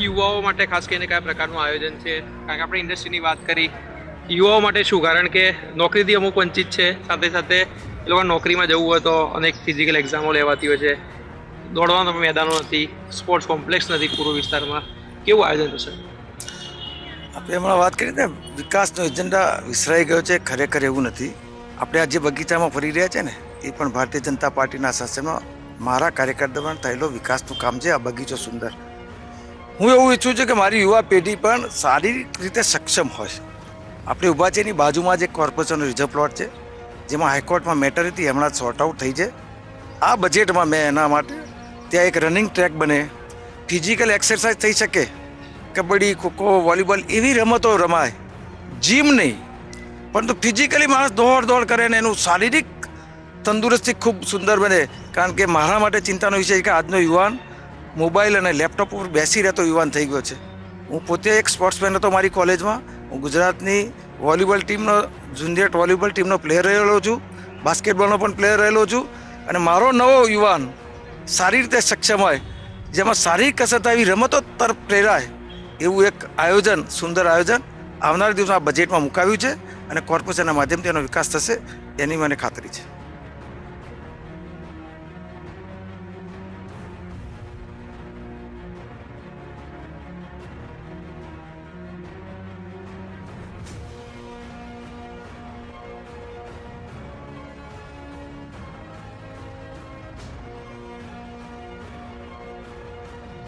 યુવાઓ માટે ખાસ કરીને કયા પ્રકારનું આયોજન છે? કારણ કે આપણે ઇન્ડસ્ટ્રીની વાત કરી, યુવાઓ માટે શું? કારણ કે નોકરીથી અમુક વંચિત છે, સાથે સાથે એ લોકો નોકરીમાં જવું હોય તો અનેક ફિઝિકલ એક્ઝામો લેવાતી હોય છે, દોડવાના મેદાનો નથી, સ્પોર્ટ્સ કોમ્પ્લેક્સ નથી પૂર્વ વિસ્તારમાં. કેવું આયોજન થશે? આપણે હમણાં વાત કરી ને, વિકાસનો એજન્ડા વિસરાઈ ગયો છે. ખરેખર એવું નથી. આપણે આ જે બગીચામાં ફરી રહ્યા છે ને, એ પણ ભારતીય જનતા પાર્ટીના શાસનમાં મારા કાર્યકાળ દરમિયાન થયેલો વિકાસનું કામ છે. આ બગીચો સુંદર. હું એવું ઈચ્છું છું કે મારી યુવા પેઢી પણ સારી રીતે સક્ષમ હોય. આપણે ઊભા છે એની બાજુમાં જ એક કોર્પોરેશનનો રિઝર્વ પ્લોટ છે, જેમાં હાઈકોર્ટમાં મેટર હતી, હમણાં સોર્ટ આઉટ થઈ છે. આ બજેટમાં મેં એના માટે ત્યાં એક રનિંગ ટ્રેક બને, ફિઝિકલ એક્સરસાઇઝ થઈ શકે, કબડ્ડી, ખોખો, વોલીબોલ એવી રમતો રમાય, જીમ નહીં પરંતુ ફિઝિકલી માણસ દોડ કરે ને એનું શારીરિક તંદુરસ્તી ખૂબ સુંદર બને. કારણ કે મારા માટે ચિંતાનો વિષય છે કે આજનો યુવાન મોબાઈલ અને લેપટોપ ઉપર બેસી રહેતો યુવાન થઈ ગયો છે. હું પોતે એક સ્પોર્ટ્સમેન હતો મારી કોલેજમાં. હું ગુજરાતની વોલીબોલ ટીમનો, જુનિયર વોલીબોલ ટીમનો પ્લેયર રહેલો છું, બાસ્કેટબોલનો પણ પ્લેયર રહેલો છું. અને મારો નવો યુવાન સારી રીતે સક્ષમ હોય, જેમાં શારીરિક કસરત આવી રમતો તરફ પ્રેરાય, એવું એક આયોજન, સુંદર આયોજન આવનાર દિવસમાં આ બજેટમાં મુકાવ્યું છે. અને કોર્પોરેશનના માધ્યમથી એનો વિકાસ થશે એની મને ખાતરી છે.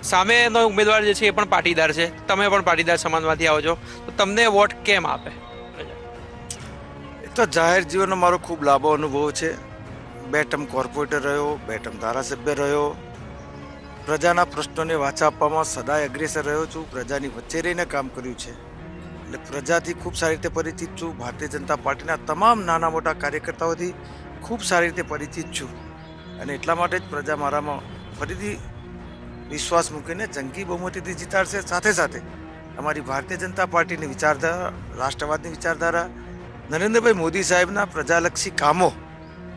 સામેનો ઉમેદવાર જે છે એ પણ પાટીદાર છે, તમે પણ પાટીદાર સમાજમાંથી આવો છો, તો તમને વોટ કેમ આપે? એ તો જાહેર જીવનનો મારો ખૂબ લાંબો અનુભવ છે. 2 ટર્મ કોર્પોરેટર રહ્યો, 2 ટર્મ ધારાસભ્ય રહ્યો. પ્રજાના પ્રશ્નોને વાચા આપવામાં સદાય અગ્રેસર રહ્યો છું. પ્રજાની વચ્ચે રહીને કામ કર્યું છે, એટલે પ્રજાથી ખૂબ સારી રીતે પરિચિત છું. ભારતીય જનતા પાર્ટીના તમામ નાના મોટા કાર્યકર્તાઓથી ખૂબ સારી રીતે પરિચિત છું. અને એટલા માટે જ પ્રજા મારામાં ફરીથી વિશ્વાસ મૂકીને જંગી બહુમતીથી જીતાડશે. સાથે સાથે અમારી ભારતીય જનતા પાર્ટીની વિચારધારા, રાષ્ટ્રવાદની વિચારધારા, નરેન્દ્રભાઈ મોદી સાહેબના પ્રજાલક્ષી કામો,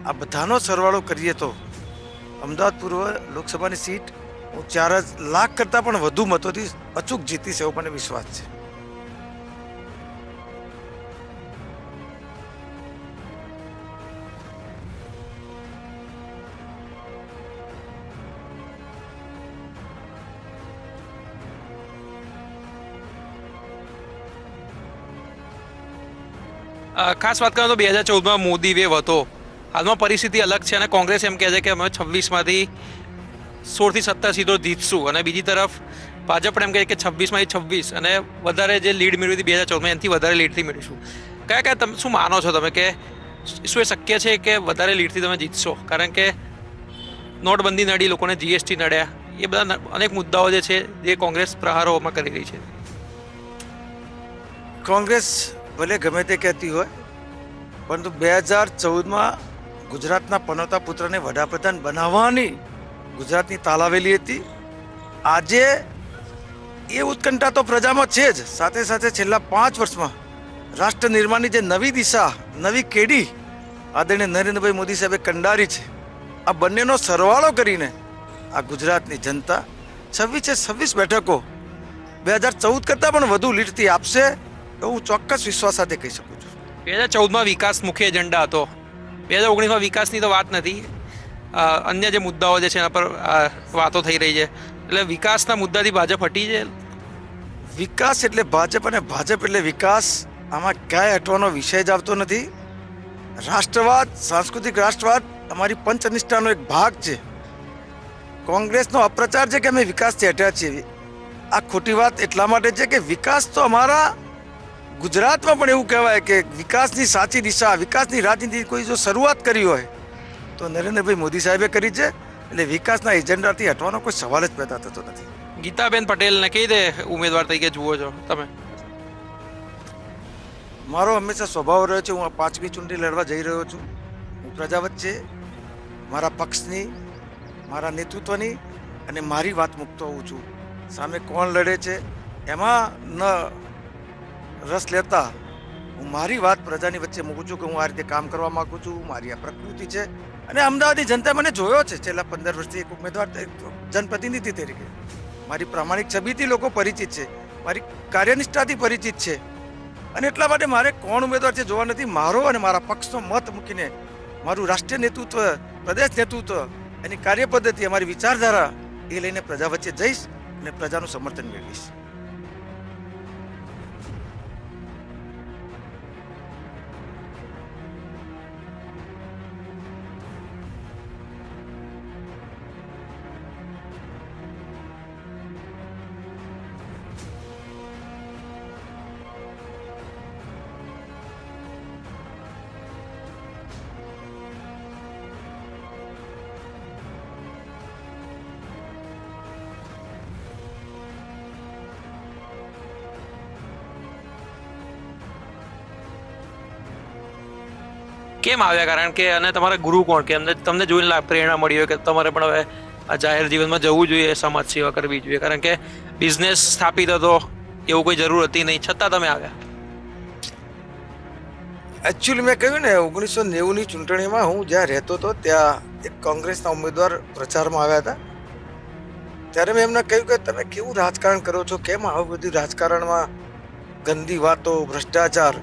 આ બધાનો સરવાળો કરીએ તો અમદાવાદ પૂર્વ લોકસભાની સીટ હું 4 લાખ કરતાં પણ વધુ મતોથી અચૂક જીતીશ એવો મને વિશ્વાસ છે. ખાસ વાત કરીએ તો 2014માં મોદી વેવ હતો. હાલમાં પરિસ્થિતિ અલગ છે અને કોંગ્રેસ એમ કહે છે કે અમે 26માંથી 16 થી 17 સીટો જીતશું, અને બીજી તરફ ભાજપ પણ એમ કહે કે 26માંથી 26 અને વધારે જે લીડ મેળવી હતી 2014માં એનાથી વધારે લીડથી મેળવીશું. કયા તમે શું માનો છો તમે કે શું એ શક્ય છે કે વધારે લીડથી તમે જીતશો? કારણ કે નોટબંધી નડી, લોકોને જીએસટી નડ્યા, એ બધા અનેક મુદ્દાઓ જે છે જે કોંગ્રેસ પ્રહારોમાં કરી રહી છે. કોંગ્રેસ ભલે ગમે તે કહેતી હોય, પરંતુ 2014માં ગુજરાતના પનોતા પુત્રને વડાપ્રધાન બનાવવાની ગુજરાતની તાલાવેલી હતી. આજે એ ઉત્કંઠા તો પ્રજામાં છે જ, સાથે સાથે છેલ્લા 5 વર્ષમાં રાષ્ટ્ર નિર્માણની જે નવી દિશા, નવી કેડી આદરણીય નરેન્દ્રભાઈ મોદી સાહેબે કંડારી છે, આ બંનેનો સરવાળો કરીને આ ગુજરાતની જનતા 26 બેઠકો 2014 કરતાં પણ વધુ લીડથી આપશે એવું હું ચોક્કસ વિશ્વાસ સાથે કહી શકું છું. 2014માં વિકાસ મુખ્ય એજન્ડા હતો. 2019માં વિકાસની તો વાત નથી, અન્ય જે મુદ્દાઓ જે છે એના પર વાતો થઈ રહી છે. એટલે વિકાસના મુદ્દાથી ભાજપ હટી છે. વિકાસ એટલે ભાજપ અને ભાજપ એટલે વિકાસ, આમાં ક્યાંય હટવાનો વિષય જ આવતો નથી. રાષ્ટ્રવાદ, સાંસ્કૃતિક રાષ્ટ્રવાદ અમારી પંચનિષ્ઠાનો એક ભાગ છે. કોંગ્રેસનો અપ્રચાર છે કે અમે વિકાસથી હટ્યા છીએ, આ ખોટી વાત એટલા માટે છે કે વિકાસ તો અમારા ગુજરાતમાં પણ એવું કહેવાય કે વિકાસની સાચી દિશા, વિકાસની રાજનીતિ કોઈ જો શરૂઆત કરી હોય તો નરેન્દ્રભાઈ મોદી સાહેબે કરી છે. એટલે વિકાસના એજન્ડાથી હટવાનો કોઈ સવાલ જ પેદા થતો નથી. ગીતાબેન પટેલને કઈ રીતે ઉમેદવાર તરીકે જુઓ છો તમે? મારો હંમેશા સ્વભાવ રહ્યો છે, હું આ 5મી ચૂંટણી લડવા જઈ રહ્યો છું. હું પ્રજા વચ્ચે મારા પક્ષની, મારા નેતૃત્વની અને મારી વાત મૂકતો હોઉં છું. સામે કોણ લડે છે એમાં ન રસ લેતા હું મારી વાત પ્રજાની વચ્ચે મૂકું છું કે હું આ રીતે કામ કરવા માગું છું. મારી આ પ્રકૃતિ છે અને અમદાવાદની જનતા મને જોયો છે છેલ્લા 15 વર્ષથી એક ઉમેદવાર, જનપ્રતિનિધિ તરીકે. મારી પ્રામાણિક છબીથી લોકો પરિચિત છે, મારી કાર્યનિષ્ઠાથી પરિચિત છે. અને એટલા માટે મારે કોણ ઉમેદવાર છે જોવા નથી. મારો અને મારા પક્ષનો મત મૂકીને મારું રાષ્ટ્રીય નેતૃત્વ, પ્રદેશ નેતૃત્વ, એની કાર્યપદ્ધતિ, અમારી વિચારધારા એ લઈને પ્રજા વચ્ચે જઈશ અને પ્રજાનું સમર્થન મેળવીશ. કેમ આવ્યા? કારણ કે અને તમારા ગુરુ કોણ, કે તમને જોઈને પ્રેરણા મળી હોય કે તમારે પણ હવે આ જાહેર જીવનમાં જવું જોઈએ, સમાજ સેવા કરવી જોઈએ? કારણ કે બિઝનેસ સ્થાપિત હતો, એવું કોઈ જરૂર હતી નહીં, છતાં તમે આવ્યા. એકચ્યુઅલી મેં કહ્યું ને, 1990ની ચૂંટણીમાં હું જ્યાં રહેતો હતો ત્યાં એક કોંગ્રેસના ઉમેદવાર પ્રચારમાં આવ્યા હતા. ત્યારે મેં એમને કહ્યું કે તમે કેવું રાજકારણ કરો છો, કેમ આવું બધું રાજકારણમાં ગંદી વાતો, ભ્રષ્ટાચાર.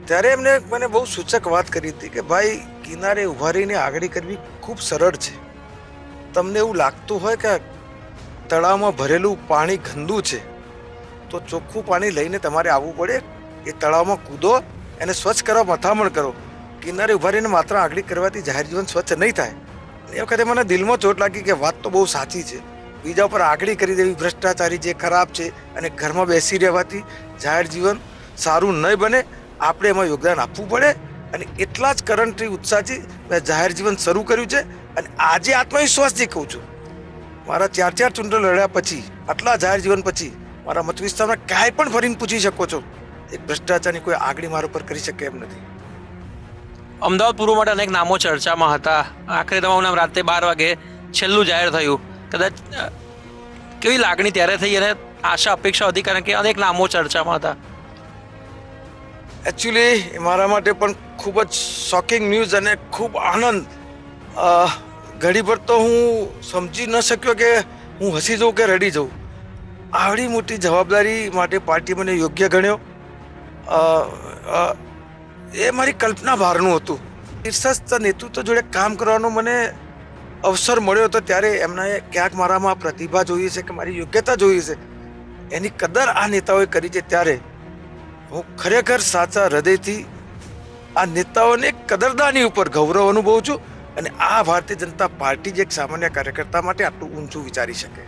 ત્યારે એમને મને બહુ સૂચક વાત કરી હતી કે ભાઈ, કિનારે ઉભા રહીને આગળ કરવી ખૂબ સરળ છે. તમને એવું લાગતું હોય કે તળાવમાં ભરેલું પાણી ગંદુ છે તો ચોખ્ખું પાણી લઈને તમારે આવવું પડે. એ તળાવમાં કૂદો, એને સ્વચ્છ કરવા મથામણ કરો. કિનારે ઉભા રહીને માત્ર આગળ કરવાથી જાહેર જીવન સ્વચ્છ નહીં થાય. એ વખતે મને દિલમાં ચોટ લાગી કે વાત તો બહુ સાચી છે. બીજા ઉપર આગળ કરી દેવી, ભ્રષ્ટાચારી જે ખરાબ છે, અને ઘરમાં બેસી રહેવાથી જાહેર જીવન સારું નહીં બને. આપણે એમાં યોગદાન આપવું પડે. અને એટલા જ કરંટથી, ઉત્સાહથી મેં જાહેર જીવન શરૂ કર્યું છે. અને આજે આત્મવિશ્વાસથી કહું છું, મારા 4 ચૂંટણી લડ્યા પછી, આટલા જાહેર જીવન પછી, મારા મત વિસ્તારમાં ક્યાંય પણ ફરીને પૂછી શકો છો, એક ભ્રષ્ટાચારની કોઈ આગળ મારા ઉપર કરી શકે એમ નથી. અમદાવાદ પૂર્વ માટે અનેક નામો ચર્ચામાં હતા. આખરે તમારું નામ રાતે 12 વાગે છેલ્લું જાહેર થયું. કદાચ કેવી લાગણી ત્યારે થઈ અને આશા અપેક્ષા હતી? કારણ કે અનેક નામો ચર્ચામાં હતા. એકચ્યુઅલી મારા માટે પણ ખૂબ જ શોકિંગ ન્યૂઝ અને ખૂબ આનંદ. ઘડીભર તો હું સમજી ન શક્યો કે હું હસી જાઉં કે રડી જાઉં. આવડી મોટી જવાબદારી માટે પાર્ટી મને યોગ્ય ગણ્યો. એ મારી કલ્પના બહારનું હતું. શીર્ષસ્થ નેતૃત્વ જોડે કામ કરવાનો મને અવસર મળ્યો હતો. ત્યારે એમણે ક્યાંક મારામાં પ્રતિભા જોઈએ છે કે મારી યોગ્યતા જોઈએ છે, એની કદર આ નેતાઓએ કરી છે. ત્યારે હું ખરેખર સાચા હૃદયથી આ નેતાઓને કદરદાની ઉપર ગૌરવ અનુભવું છું. અને આ ભારતીય જનતા પાર્ટી જે એક સામાન્ય કાર્યકર્તા માટે આટલું ઊંચું વિચારી શકે.